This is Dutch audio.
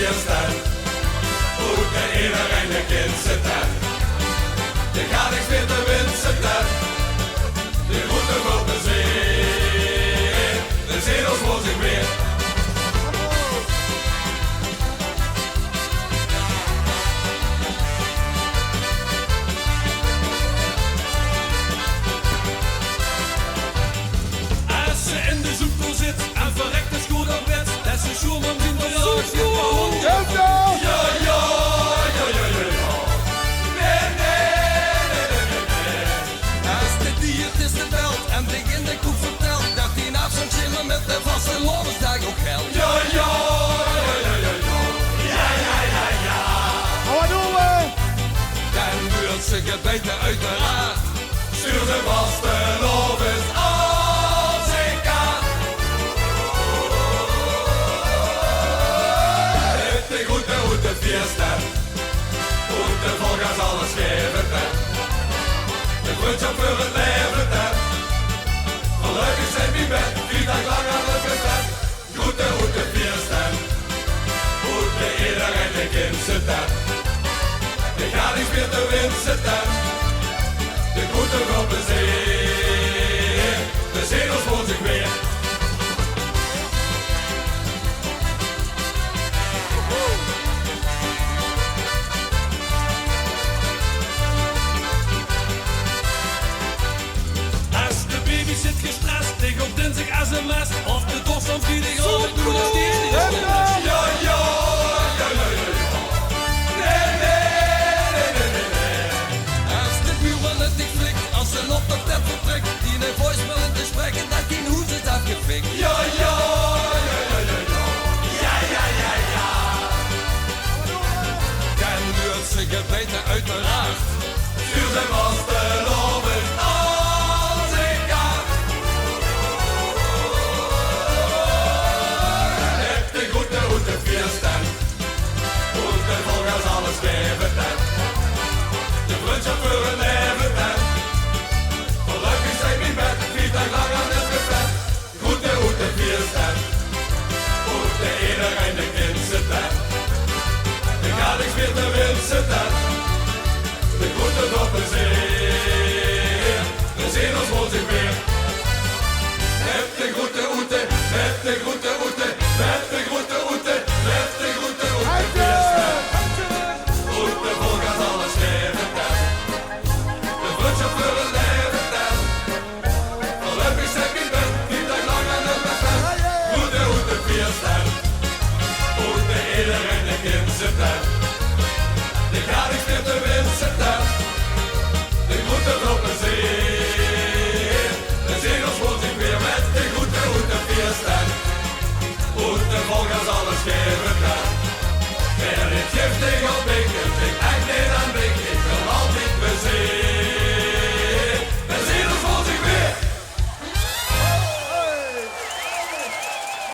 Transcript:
feesten. Ute iedereen de kind zitten. Je gaat niks meer te winsten. De groeten voor de zee. De zedels voor zich weer. Gebeten uiteraard. Stuur ze vast en of is als ik kan. Het is goed en goed het feesten. Goed en volgens alles geven. De vriendschap voor het leven. Gelukkig zijn we met 4 dagen lang aan het feesten. Goed en goed het feesten. Goed en iedereen de kind zitten. Je gaat niks meer te winsten. De groeten op de zee. De zedels voor zich weer. Als de baby zit gestrest, tegen op dinsdag sms. Of de dorst van vrijdag al met doen als die is niet. Ja, ja. Op de tent vertrekt, die een voicemail in te spreken, dat die hoes is afgefikt. Ja, ja, ja, ja, ja, ja. Ja, ja, ja, ja. Dan duurt ze gebeten uiteraard. Stuur zijn vasten op het als ik kan. Heb de goede feesten. Goed en volgens alles geven. De vriendschap voor een leven. Iedereen de kind zitten. Je gaat niks meer te winsten. De groeten op de zee. De zedels voor zich weer. Met de groeten oete, met de groeten oete, met de groeten oete, met de groeten oete. Groeten volgens alles geven. De vriendschap voor het leven. Gelukkig zijn we met 4 dagen lang aan het bestand. Groeten oete, feesten. Iedereen de kind zitten. Je gaat niks meer te